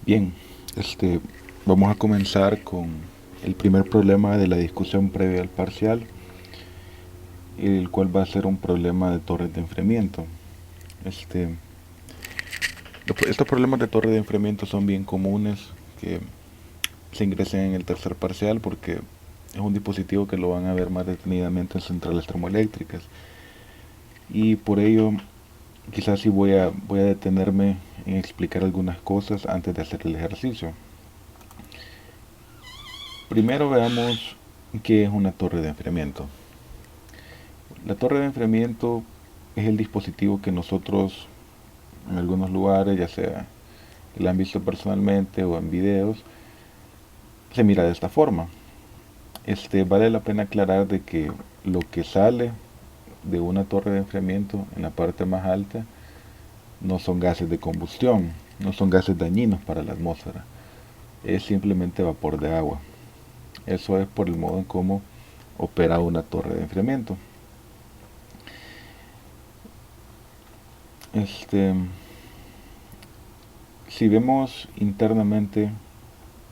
Bien, este, vamos a comenzar con el primer problema de la discusión previa al parcial, el cual va a ser un problema de torres de enfriamiento. Este, estos problemas de torre de enfriamiento son bien comunes que se ingresen en el tercer parcial porque es un dispositivo que lo van a ver más detenidamente en centrales termoeléctricas. Y por ello, quizás sí voy a detenerme en explicar algunas cosas antes de hacer el ejercicio. Primero veamos qué es una torre de enfriamiento. La torre de enfriamiento es el dispositivo que nosotros en algunos lugares, ya sea que la han visto personalmente o en videos, se mira de esta forma. Vale la pena aclarar de que lo que sale de una torre de enfriamiento en la parte más alta no son gases de combustión, no son gases dañinos para la atmósfera, es simplemente vapor de agua. Eso es por el modo en cómo opera una torre de enfriamiento. Este, si vemos internamente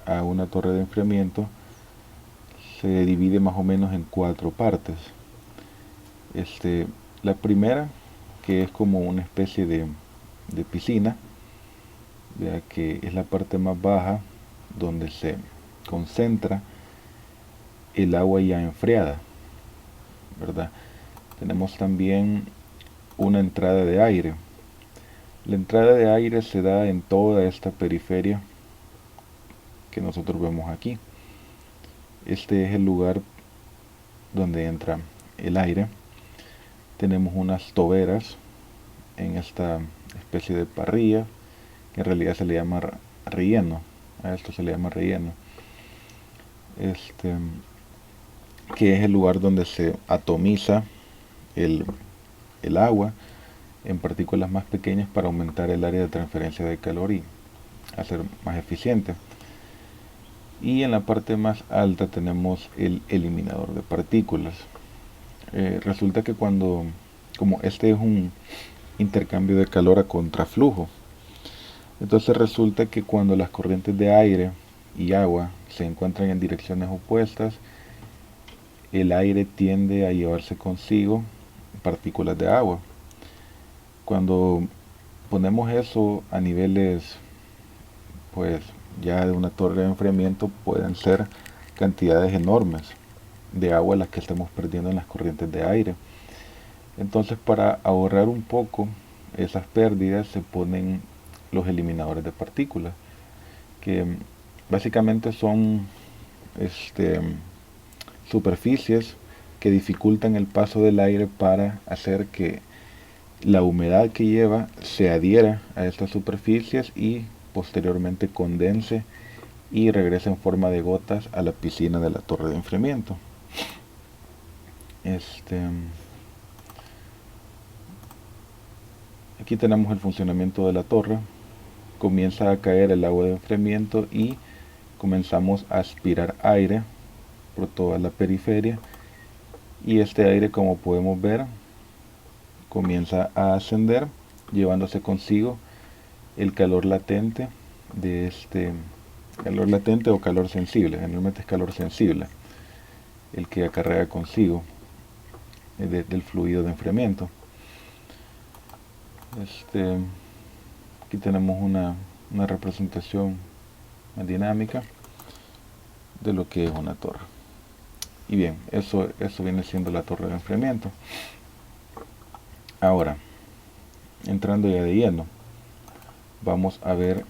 a una torre de enfriamiento, se divide más o menos en cuatro partes. La primera, que es como una especie de piscina, ya que es la parte más baja donde se concentra el agua ya enfriada, ¿verdad? Tenemos también una entrada de aire. La entrada de aire se da en toda esta periferia que nosotros vemos aquí. Este es el lugar donde entra el aire. Tenemos unas toberas en esta especie de parrilla, que en realidad se le llama relleno. A esto se le llama relleno. Este, que es el lugar donde se atomiza el, el agua en partículas más pequeñas para aumentar el área de transferencia de calor y hacer más eficiente. Y en la parte más alta tenemos el eliminador de partículas. Resulta que como este es un intercambio de calor a contraflujo, entonces resulta que cuando las corrientes de aire y agua se encuentran en direcciones opuestas, el aire tiende a llevarse consigo partículas de agua. Cuando ponemos eso a niveles, pues ya de una torre de enfriamiento, pueden ser cantidades enormes de agua las que estamos perdiendo en las corrientes de aire. Entonces, para ahorrar un poco esas pérdidas, se ponen los eliminadores de partículas, que básicamente son este, superficies que dificultan el paso del aire para hacer que la humedad que lleva se adhiera a estas superficies y posteriormente condense y regrese en forma de gotas a la piscina de la torre de enfriamiento. Aquí tenemos el funcionamiento de la torre. Comienza a caer el agua de enfriamiento y comenzamos a aspirar aire por toda la periferia, y este aire, como podemos ver, comienza a ascender llevándose consigo el calor latente de calor latente o calor sensible. Generalmente es calor sensible el que acarrea consigo del fluido de enfriamiento. Aquí tenemos una representación más dinámica de lo que es una torre. Y bien, eso viene siendo la torre de enfriamiento. Ahora, entrando ya de lleno, vamos a ver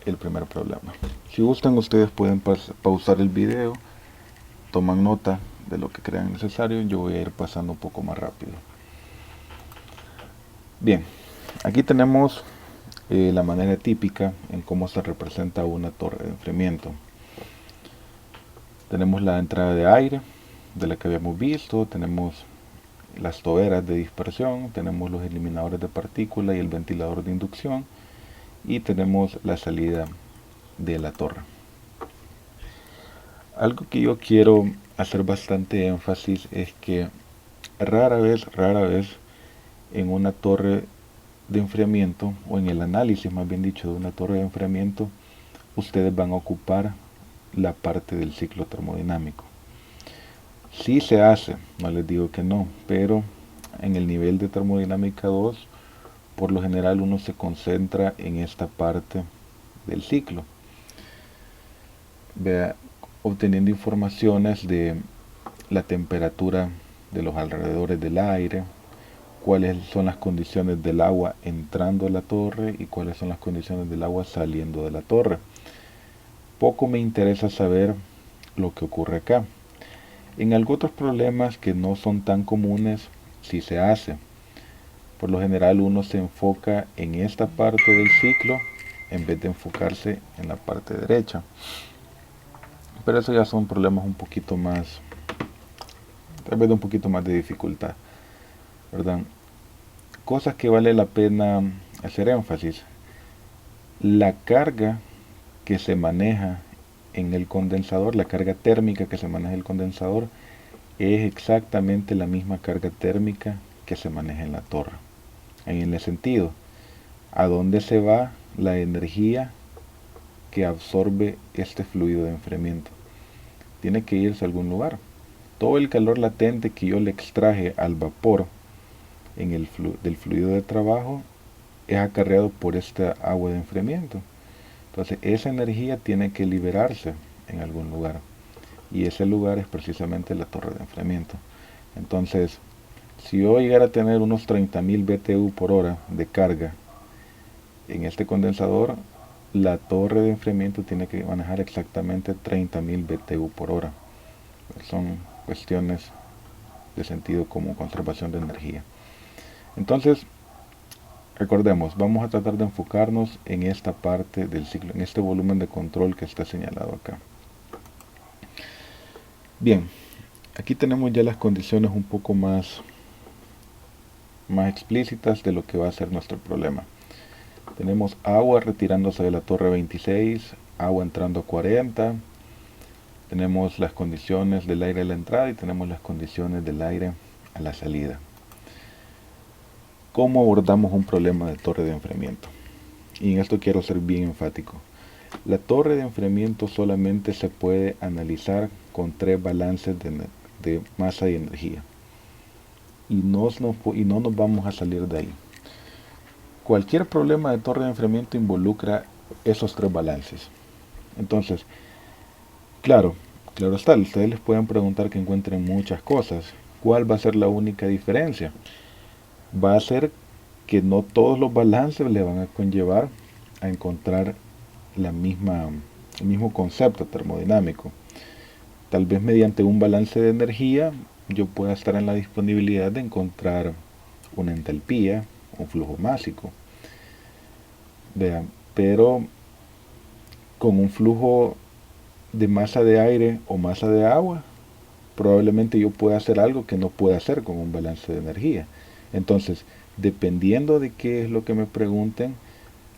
el primer problema. Si gustan, ustedes pueden pausar el video, toman nota de lo que crean necesario. Yo voy a ir pasando un poco más rápido. Bien, aquí tenemos la manera típica en cómo se representa una torre de enfriamiento. Tenemos la entrada de aire, de la que habíamos visto, tenemos las toberas de dispersión, tenemos los eliminadores de partículas y el ventilador de inducción, y tenemos la salida de la torre. Algo que yo quiero hacer bastante énfasis es que rara vez en una torre de enfriamiento, o en el análisis más bien dicho de una torre de enfriamiento, ustedes van a ocupar la parte del ciclo termodinámico. Sí se hace, no les digo que no, pero en el nivel de termodinámica 2, por lo general uno se concentra en esta parte del ciclo. Vea, obteniendo informaciones de la temperatura de los alrededores del aire, cuáles son las condiciones del agua entrando a la torre y cuáles son las condiciones del agua saliendo de la torre. Poco me interesa saber lo que ocurre acá. En algunos otros problemas que no son tan comunes, sí se hace. Por lo general uno se enfoca en esta parte del ciclo en vez de enfocarse en la parte derecha. Pero eso ya son problemas un poquito más, tal vez de un poquito más de dificultad, ¿verdad? Cosas que vale la pena hacer énfasis. La carga que se maneja en el condensador, la carga térmica que se maneja en el condensador, es exactamente la misma carga térmica que se maneja en la torre. En el sentido, ¿a dónde se va la energía que absorbe este fluido de enfriamiento? Tiene que irse a algún lugar. Todo el calor latente que yo le extraje al vapor del fluido de trabajo es acarreado por esta agua de enfriamiento. Entonces esa energía tiene que liberarse en algún lugar. Y ese lugar es precisamente la torre de enfriamiento. Entonces, si yo llegara a tener unos 30.000 BTU por hora de carga en este condensador, la torre de enfriamiento tiene que manejar exactamente 30.000 BTU por hora. Son cuestiones de sentido como conservación de energía. Entonces, recordemos, vamos a tratar de enfocarnos en esta parte del ciclo, en este volumen de control que está señalado acá. Bien, aquí tenemos ya las condiciones un poco más explícitas de lo que va a ser nuestro problema. Tenemos agua retirándose de la torre 26, agua entrando a 40, tenemos las condiciones del aire a la entrada y tenemos las condiciones del aire a la salida. ¿Cómo abordamos un problema de torre de enfriamiento? Y en esto quiero ser bien enfático. La torre de enfriamiento solamente se puede analizar con 3 balances de masa y energía. Y no nos vamos a salir de ahí. Cualquier problema de torre de enfriamiento involucra esos 3 balances. Entonces, claro está, ustedes les pueden preguntar que encuentren muchas cosas. ¿Cuál va a ser la única diferencia? Va a ser que no todos los balances le van a conllevar a encontrar el mismo concepto termodinámico. Tal vez mediante un balance de energía yo pueda estar en la disponibilidad de encontrar una entalpía, un flujo másico. Vean, pero con un flujo de masa de aire o masa de agua, probablemente yo pueda hacer algo que no pueda hacer con un balance de energía. Entonces, dependiendo de qué es lo que me pregunten,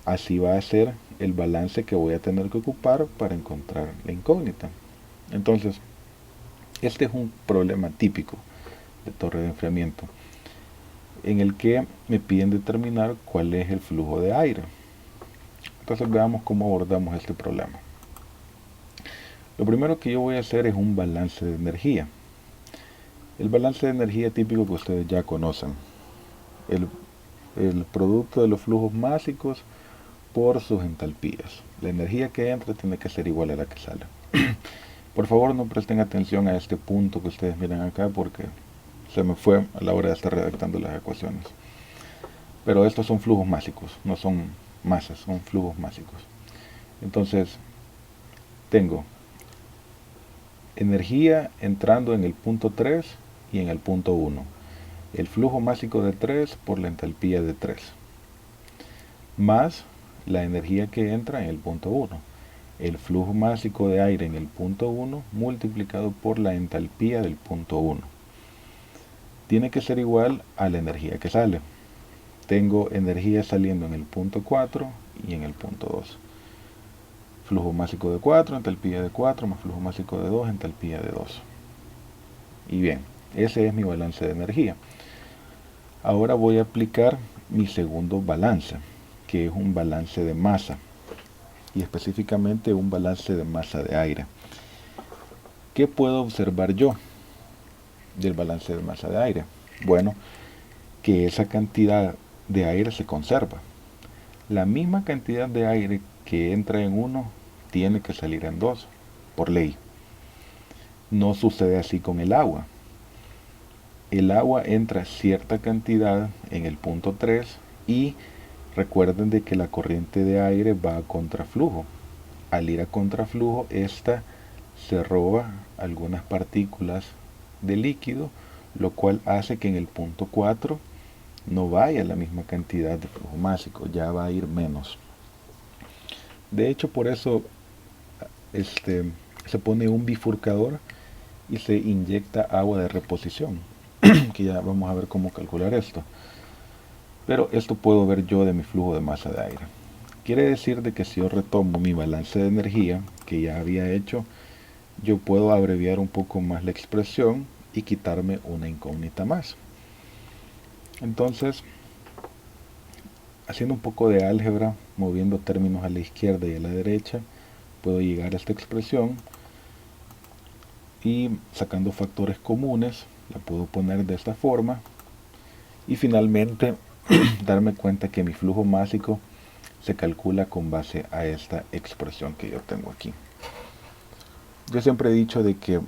así va a ser el balance que voy a tener que ocupar para encontrar la incógnita. Entonces, este es un problema típico de torre de enfriamiento, en el que me piden determinar cuál es el flujo de aire. Entonces veamos cómo abordamos este problema. Lo primero que yo voy a hacer es un balance de energía. El balance de energía típico que ustedes ya conocen. El producto de los flujos másicos por sus entalpías. La energía que entra tiene que ser igual a la que sale. Por favor, no presten atención a este punto que ustedes miran acá porque se me fue a la hora de estar redactando las ecuaciones. Pero estos son flujos másicos, no son masas, son flujos másicos. Entonces, tengo energía entrando en el punto 3 y en el punto 1. El flujo másico de 3 por la entalpía de 3. Más la energía que entra en el punto 1. El flujo másico de aire en el punto 1 multiplicado por la entalpía del punto 1. Tiene que ser igual a la energía que sale. Tengo energía saliendo en el punto 4 y en el punto 2. Flujo másico de 4, entalpía de 4, más flujo másico de 2, entalpía de 2. Y bien, ese es mi balance de energía. Ahora voy a aplicar mi segundo balance, que es un balance de masa. y específicamente un balance de masa de aire. ¿Qué puedo observar yo del balance de masa de aire? Bueno, que esa cantidad de aire se conserva. La misma cantidad de aire que entra en uno tiene que salir en dos, por ley. No sucede así con el agua. El agua entra cierta cantidad en el punto 3 y recuerden de que la corriente de aire va a contraflujo. Al ir a contraflujo, esta se roba algunas partículas de líquido, lo cual hace que en el punto 4 no vaya la misma cantidad de flujo másico, ya va a ir menos. De hecho, por eso se pone un bifurcador y se inyecta agua de reposición, que ya vamos a ver cómo calcular esto. Pero esto puedo ver yo de mi flujo de masa de aire. Quiere decir de que si yo retomo mi balance de energía que ya había hecho, yo puedo abreviar un poco más la expresión y quitarme una incógnita más. Entonces, haciendo un poco de álgebra, moviendo términos a la izquierda y a la derecha, puedo llegar a esta expresión y sacando factores comunes, la puedo poner de esta forma y finalmente darme cuenta que mi flujo másico se calcula con base a esta expresión que yo tengo aquí. Yo siempre he dicho de que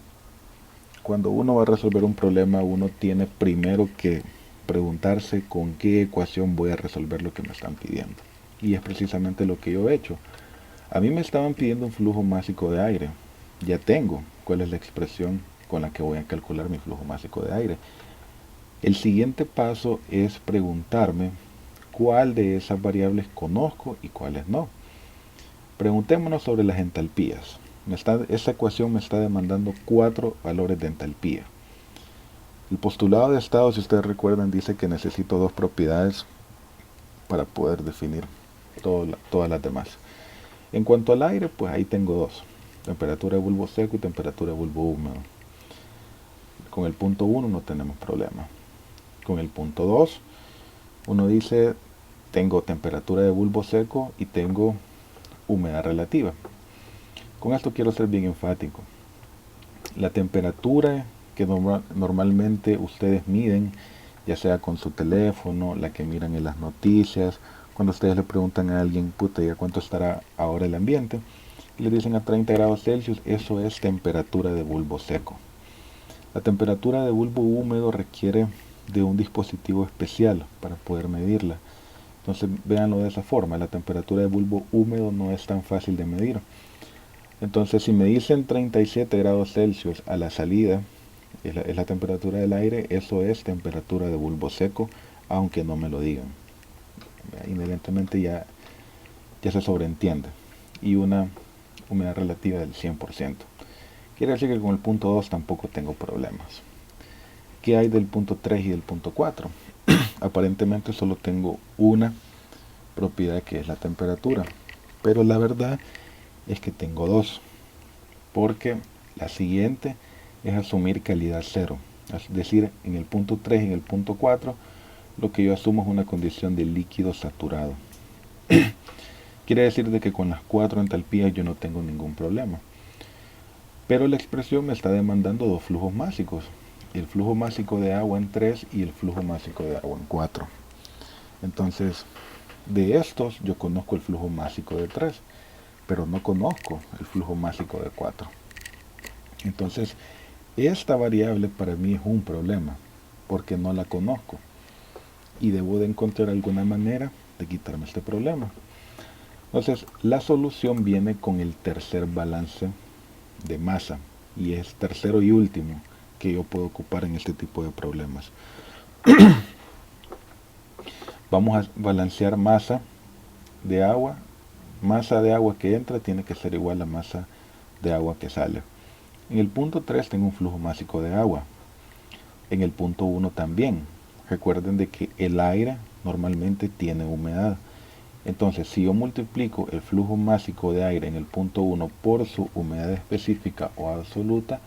cuando uno va a resolver un problema, uno tiene primero que preguntarse con qué ecuación voy a resolver lo que me están pidiendo. Y es precisamente lo que yo he hecho. A mí me estaban pidiendo un flujo másico de aire. Ya tengo cuál es la expresión con la que voy a calcular mi flujo másico de aire. El siguiente paso es preguntarme cuál de esas variables conozco y cuáles no. Preguntémonos sobre las entalpías. Esta ecuación me está demandando 4 valores de entalpía. El postulado de estado, si ustedes recuerdan, dice que necesito 2 propiedades para poder definir todas las demás. En cuanto al aire, pues ahí tengo 2. Temperatura de bulbo seco y temperatura de bulbo húmedo. Con el punto 1 no tenemos problema. Con el punto 2, uno dice, tengo temperatura de bulbo seco y tengo humedad relativa. Con esto quiero ser bien enfático. La temperatura que normalmente ustedes miden, ya sea con su teléfono, la que miran en las noticias, cuando ustedes le preguntan a alguien, puta, ¿ya cuánto estará ahora el ambiente? Y le dicen a 30 grados Celsius, eso es temperatura de bulbo seco. La temperatura de bulbo húmedo requiere de un dispositivo especial para poder medirla. Entonces véanlo de esa forma, la temperatura de bulbo húmedo no es tan fácil de medir. Entonces si me dicen 37 grados Celsius a la salida, es la temperatura del aire, eso es temperatura de bulbo seco, aunque no me lo digan. Inherentemente ya se sobreentiende. Y una humedad relativa del 100%. Quiere decir que con el punto 2 tampoco tengo problemas. ¿Qué hay del punto 3 y del punto 4? Aparentemente solo tengo una propiedad que es la temperatura. Pero la verdad es que tengo 2. Porque la siguiente es asumir calidad 0. Es decir, en el punto 3 y en el punto 4, lo que yo asumo es una condición de líquido saturado. Quiere decir de que con las 4 entalpías yo no tengo ningún problema. Pero la expresión me está demandando 2 flujos másicos. El flujo másico de agua en 3 y el flujo másico de agua en 4. Entonces, de estos yo conozco el flujo másico de 3, pero no conozco el flujo másico de 4. Entonces, esta variable para mí es un problema, porque no la conozco. Y debo de encontrar alguna manera de quitarme este problema. Entonces, la solución viene con el tercer balance de masa, y es tercero y último que yo puedo ocupar en este tipo de problemas. Vamos a balancear masa de agua. Masa de agua que entra tiene que ser igual a masa de agua que sale. En el punto 3 tengo un flujo másico de agua. En el punto 1 también. Recuerden de que el aire normalmente tiene humedad. Entonces, si yo multiplico el flujo másico de aire en el punto 1 por su humedad específica o absoluta,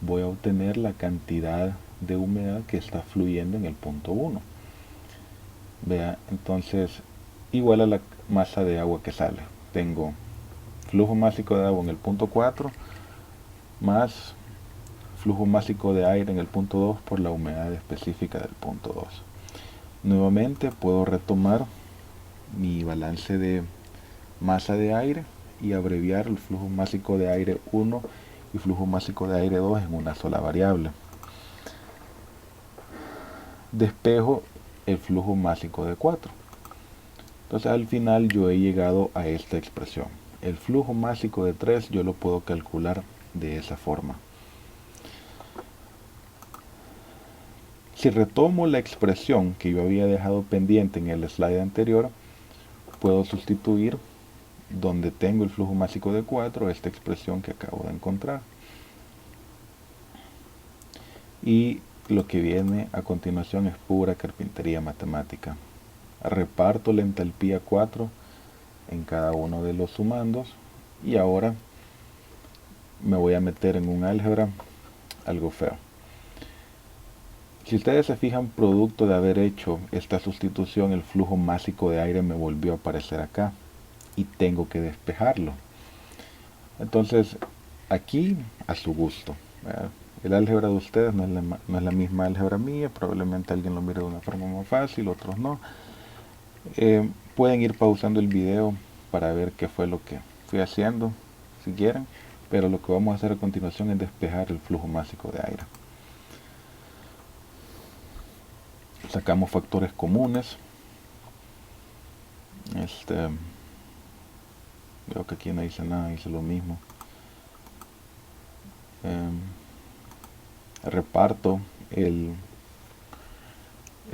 voy a obtener la cantidad de humedad que está fluyendo en el punto 1. Vea, entonces, igual a la masa de agua que sale. Tengo flujo másico de agua en el punto 4 más flujo másico de aire en el punto 2 por la humedad específica del punto 2. Nuevamente puedo retomar mi balance de masa de aire y abreviar el flujo másico de aire 1 y flujo másico de aire 2 en una sola variable. Despejo el flujo másico de 4. Entonces al final yo he llegado a esta expresión. El flujo másico de 3 yo lo puedo calcular de esa forma. Si retomo la expresión que yo había dejado pendiente en el slide anterior, puedo sustituir donde tengo el flujo másico de 4 esta expresión que acabo de encontrar. Y lo que viene a continuación es pura carpintería matemática. Reparto la entalpía 4 en cada uno de los sumandos y ahora me voy a meter en un álgebra algo feo. Si ustedes se fijan, producto de haber hecho esta sustitución, el flujo másico de aire me volvió a aparecer acá y tengo que despejarlo. Entonces aquí a su gusto, ¿verdad? El álgebra de ustedes no es la misma álgebra mía, probablemente alguien lo mire de una forma más fácil, otros no. Pueden ir pausando el video para ver qué fue lo que fui haciendo, si quieren, pero lo que vamos a hacer a continuación es despejar el flujo másico de aire. Sacamos factores comunes. Veo que aquí no hice nada, hice lo mismo. Reparto el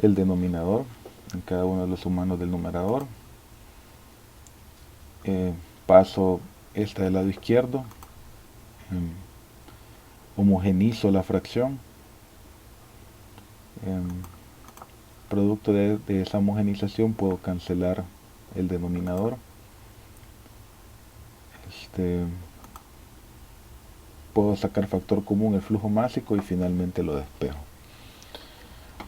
denominador en cada uno de los sumandos del numerador. Paso esta del lado izquierdo. Homogenizo la fracción. Producto de esa homogenización puedo cancelar el denominador. Puedo sacar factor común, el flujo másico, y finalmente lo despejo.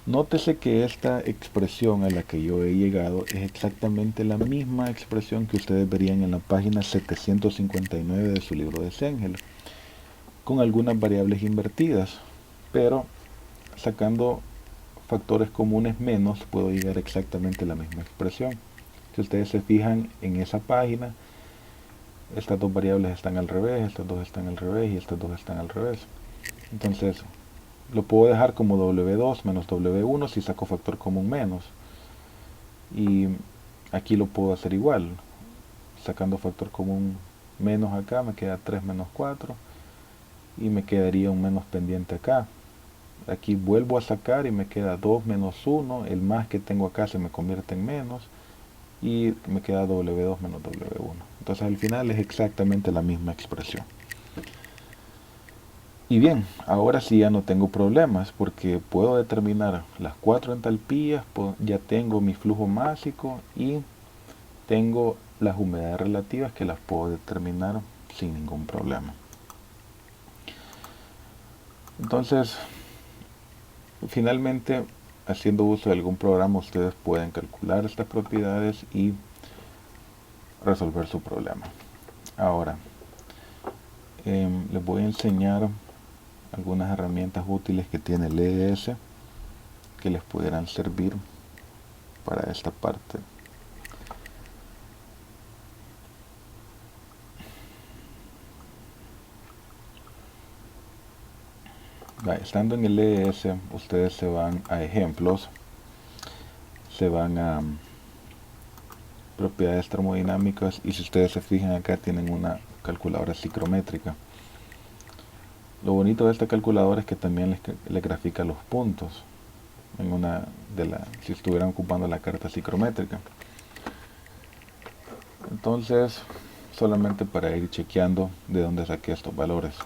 Nótese que esta expresión a la que yo he llegado es exactamente la misma expresión que ustedes verían en la página 759 de su libro de Sengel, con algunas variables invertidas, pero sacando factores comunes menos puedo llegar exactamente a la misma expresión. Si ustedes se fijan en esa página, estas dos variables están al revés, estas dos están al revés y estas dos están al revés. Entonces lo puedo dejar como W2 menos W1 si saco factor común menos, y aquí lo puedo hacer igual, sacando factor común menos acá me queda 3 menos 4 y me quedaría un menos pendiente acá. Aquí vuelvo a sacar y me queda 2 menos 1, el más que tengo acá se me convierte en menos y me queda W2 menos W1. Entonces al final es exactamente la misma expresión. Y bien, ahora sí ya no tengo problemas porque puedo determinar las 4 entalpías, ya tengo mi flujo másico y tengo las humedades relativas que las puedo determinar sin ningún problema. Entonces, finalmente, haciendo uso de algún programa, ustedes pueden calcular estas propiedades y resolver su problema. Ahora, les voy a enseñar algunas herramientas útiles que tiene el ES que les pudieran servir para esta parte. Estando en el ES, ustedes se van a ejemplos, se van a propiedades termodinámicas y si ustedes se fijan acá tienen una calculadora psicométrica. Lo bonito de esta calculadora es que también les grafica los puntos en si estuvieran ocupando la carta psicométrica. Entonces, solamente para ir chequeando de dónde saqué estos valores.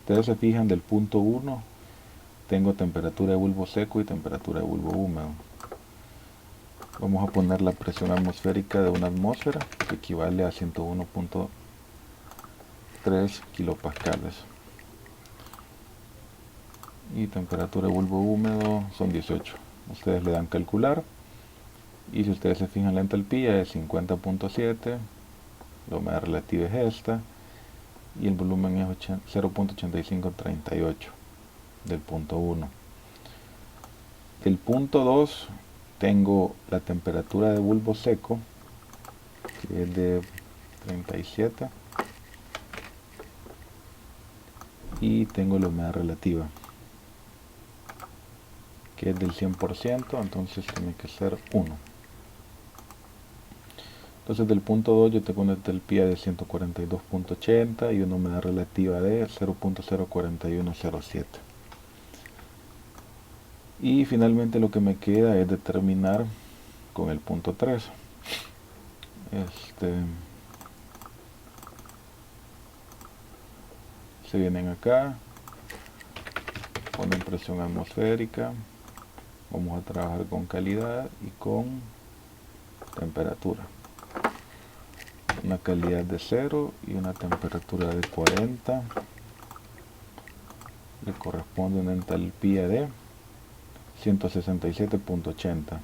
Ustedes se fijan del punto 1, tengo temperatura de bulbo seco y temperatura de bulbo húmedo. Vamos a poner la presión atmosférica de una atmósfera, que equivale a 101.3 kilopascales. Y temperatura de bulbo húmedo son 18. Ustedes le dan calcular. Y si ustedes se fijan, la entalpía es 50.7 la humedad relativa es esta, y el volumen es 0.8538 del punto 1. Del punto 2 tengo la temperatura de bulbo seco, que es de 37, y tengo la humedad relativa, que es del 100%, entonces tiene que ser 1. Entonces del punto 2 yo tengo una entalpía de 142.80 y una humedad relativa de 0.04107. Y finalmente lo que me queda es determinar con el punto 3. Se vienen acá, ponen presión atmosférica, vamos a trabajar con calidad y con temperatura. Una calidad de 0 y una temperatura de 40. Le corresponde una entalpía de 167.80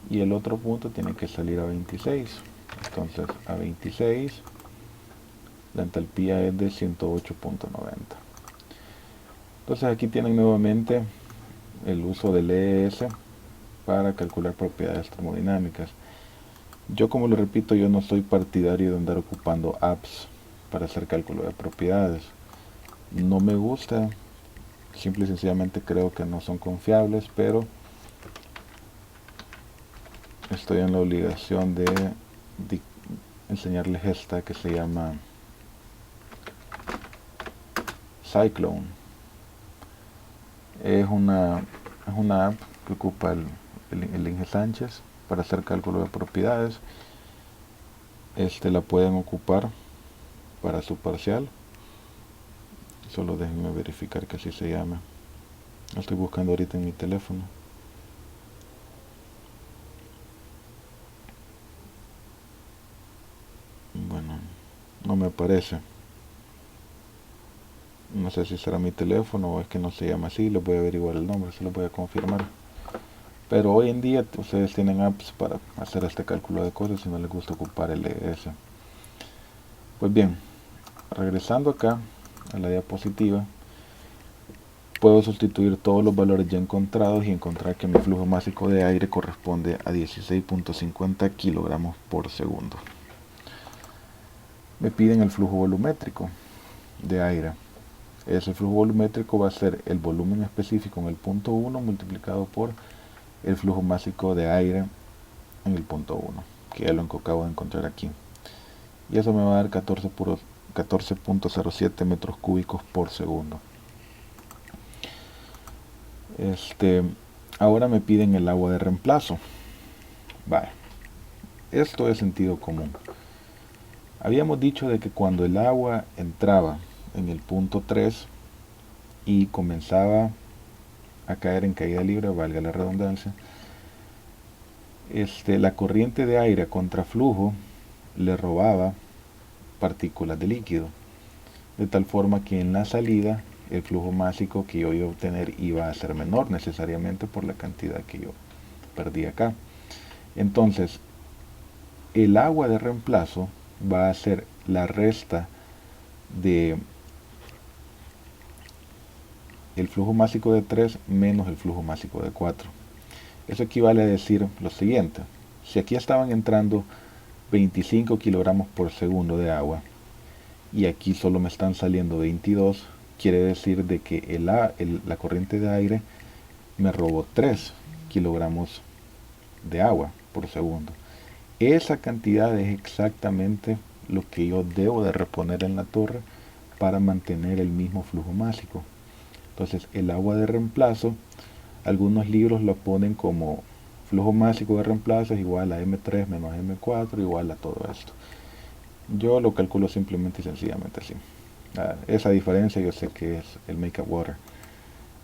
y el otro punto tiene que salir a 26. Entonces a 26 la entalpía es de 108.90. Entonces aquí tienen nuevamente el uso del ES para calcular propiedades termodinámicas. Yo, como lo repito, yo no soy partidario de andar ocupando apps para hacer cálculo de propiedades. No me gusta, simple y sencillamente creo que no son confiables, pero estoy en la obligación de enseñarles esta que se llama Cyclone. Es una app que ocupa el Inge Sánchez para hacer cálculo de propiedades. La pueden ocupar para su parcial. Solo déjenme verificar que así se llama. Lo estoy buscando ahorita en mi teléfono. Bueno, no me aparece. No sé si será mi teléfono o es que no se llama así. Les voy a averiguar el nombre, se lo voy a confirmar. Pero hoy en día ustedes tienen apps para hacer este cálculo de cosas si no les gusta ocupar el ES. Pues bien, regresando acá a la diapositiva, puedo sustituir todos los valores ya encontrados y encontrar que mi flujo másico de aire corresponde a 16.50 kilogramos por segundo. Me piden el flujo volumétrico de aire. Ese flujo volumétrico va a ser el volumen específico en el punto 1 multiplicado por el flujo másico de aire en el punto 1, que ya lo acabo de encontrar aquí. Y eso me va a dar 14.07 metros cúbicos por segundo. Ahora me piden el agua de reemplazo. Vale. Esto es sentido común. Habíamos dicho de que cuando el agua entraba en el punto 3 y comenzaba a caer en caída libre, valga la redundancia, la corriente de aire a contraflujo le robaba partículas de líquido, de tal forma que en la salida el flujo másico que yo iba a obtener iba a ser menor necesariamente por la cantidad que yo perdí acá. Entonces, el agua de reemplazo va a ser la resta de el flujo másico de 3 menos el flujo másico de 4. Eso equivale a decir lo siguiente: si aquí estaban entrando 25 kilogramos por segundo de agua y aquí solo me están saliendo 22, quiere decir de que la corriente de aire me robó 3 kilogramos de agua por segundo. Esa cantidad es exactamente lo que yo debo de reponer en la torre para mantener el mismo flujo másico. Entonces el agua de reemplazo, algunos libros lo ponen como flujo másico de reemplazo es igual a M3 menos M4 igual a todo esto. Yo lo calculo simplemente y sencillamente así. Esa diferencia yo sé que es el make-up water.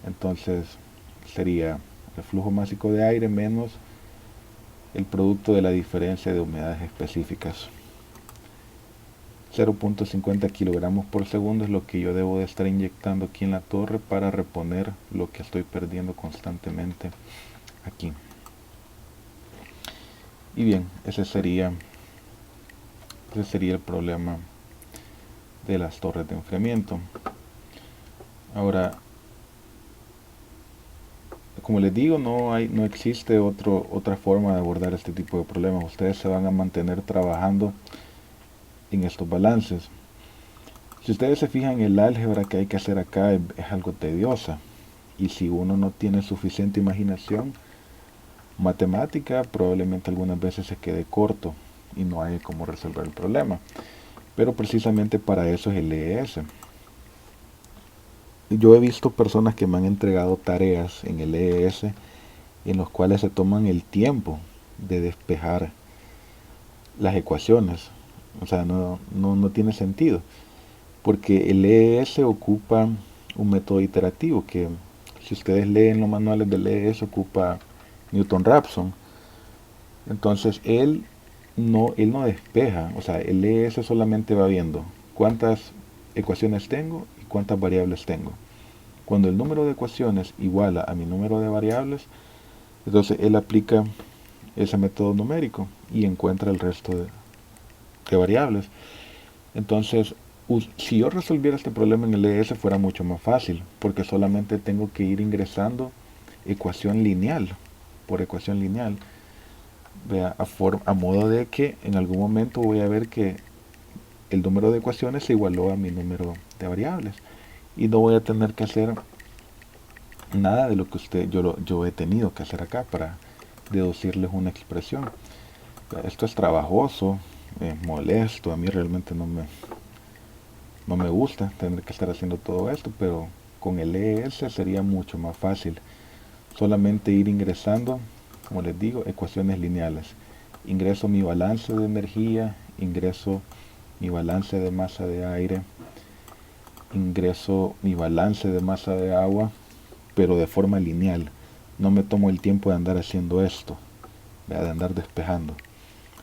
Entonces sería el flujo másico de aire menos el producto de la diferencia de humedades específicas. 0.50 kilogramos por segundo es lo que yo debo de estar inyectando aquí en la torre para reponer lo que estoy perdiendo constantemente aquí. Y bien, ese sería Ese sería el problema de las torres de enfriamiento. Ahora, como les digo, no existe otra forma de abordar este tipo de problemas. Ustedes se van a mantener trabajando en estos balances. Si ustedes se fijan, el álgebra que hay que hacer acá es algo tediosa. Y si uno no tiene suficiente imaginación matemática, probablemente algunas veces se quede corto y no hay cómo resolver el problema. Pero precisamente para eso es el EES. Yo he visto personas que me han entregado tareas en el EES en los cuales se toman el tiempo de despejar las ecuaciones. O sea, no tiene sentido. Porque el EES ocupa un método iterativo que, si ustedes leen los manuales del EES, ocupa Newton-Raphson. Entonces él no despeja. O sea, el EES solamente va viendo cuántas ecuaciones tengo y cuántas variables tengo. Cuando el número de ecuaciones iguala a mi número de variables, entonces él aplica ese método numérico y encuentra el resto de variables. Entonces, si yo resolviera este problema en el ES fuera mucho más fácil, porque solamente tengo que ir ingresando ecuación lineal por ecuación lineal, vea, a modo de que en algún momento voy a ver que el número de ecuaciones se igualó a mi número de variables y no voy a tener que hacer nada de lo que yo he tenido que hacer acá para deducirles una expresión. Esto es trabajoso, es molesto, a mí realmente no me gusta tener que estar haciendo todo esto, pero con el ES sería mucho más fácil. Solamente ir ingresando, como les digo, ecuaciones lineales. Ingreso mi balance de energía, ingreso mi balance de masa de aire, ingreso mi balance de masa de agua, pero de forma lineal. No me tomo el tiempo de andar haciendo esto, de andar despejando.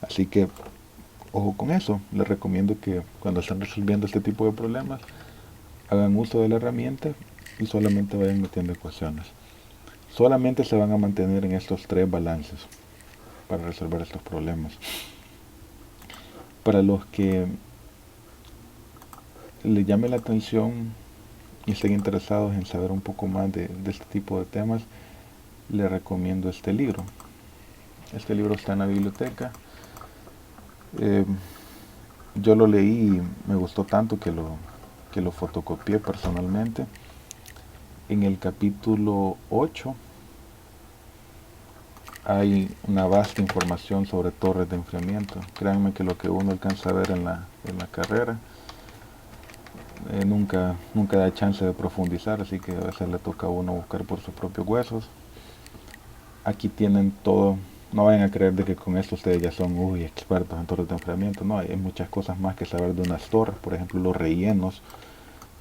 Así que, ojo con eso. Les recomiendo que cuando estén resolviendo este tipo de problemas, hagan uso de la herramienta y solamente vayan metiendo ecuaciones. Solamente se van a mantener en estos tres balances para resolver estos problemas. Para los que les llame la atención y estén interesados en saber un poco más de este tipo de temas, les recomiendo este libro. Este libro está en la biblioteca. Yo lo leí y me gustó tanto que lo fotocopié personalmente. En el capítulo 8 hay una vasta información sobre torres de enfriamiento. Créanme que lo que uno alcanza a ver en la carrera nunca da chance de profundizar, así que a veces le toca a uno buscar por sus propios huesos. Aquí tienen todo. No vayan a creer de que con esto ustedes ya son expertos en torres de enfriamiento. No, hay muchas cosas más que saber de unas torres. Por ejemplo, los rellenos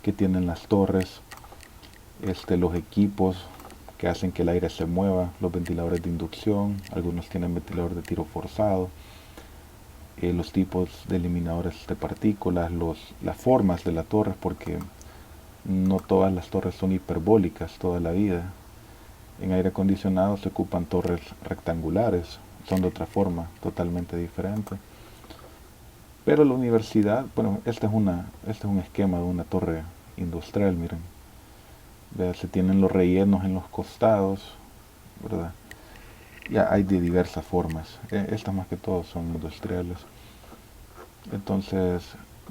que tienen las torres, los equipos que hacen que el aire se mueva, los ventiladores de inducción, algunos tienen ventilador de tiro forzado, los tipos de eliminadores de partículas, las formas de las torres, porque no todas las torres son hiperbólicas toda la vida. En aire acondicionado se ocupan torres rectangulares, son de otra forma, totalmente diferente. Pero la universidad, bueno, este es un esquema de una torre industrial, miren. Se tienen los rellenos en los costados, ¿verdad? Ya hay de diversas formas. Estas más que todo son industriales. Entonces,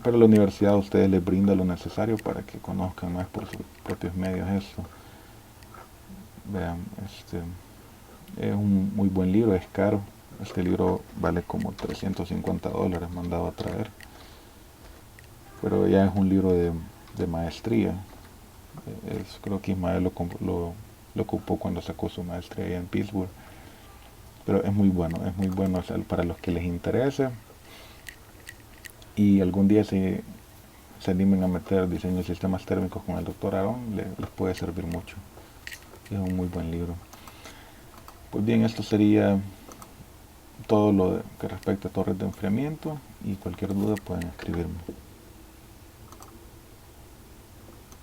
pero la universidad a ustedes les brinda lo necesario para que conozcan más por sus propios medios esto. Vean, es un muy buen libro, es caro. Este libro vale como $350 mandado a traer. Pero ya es un libro de maestría. Creo que Ismael lo ocupó cuando sacó su maestría allá en Pittsburgh. Pero es muy bueno, o sea, para los que les interese y algún día se animen a meter diseño de sistemas térmicos con el doctor Aarón, les puede servir mucho. Es un muy buen libro. Pues bien, esto sería todo lo que respecta a torres de enfriamiento y cualquier duda pueden escribirme.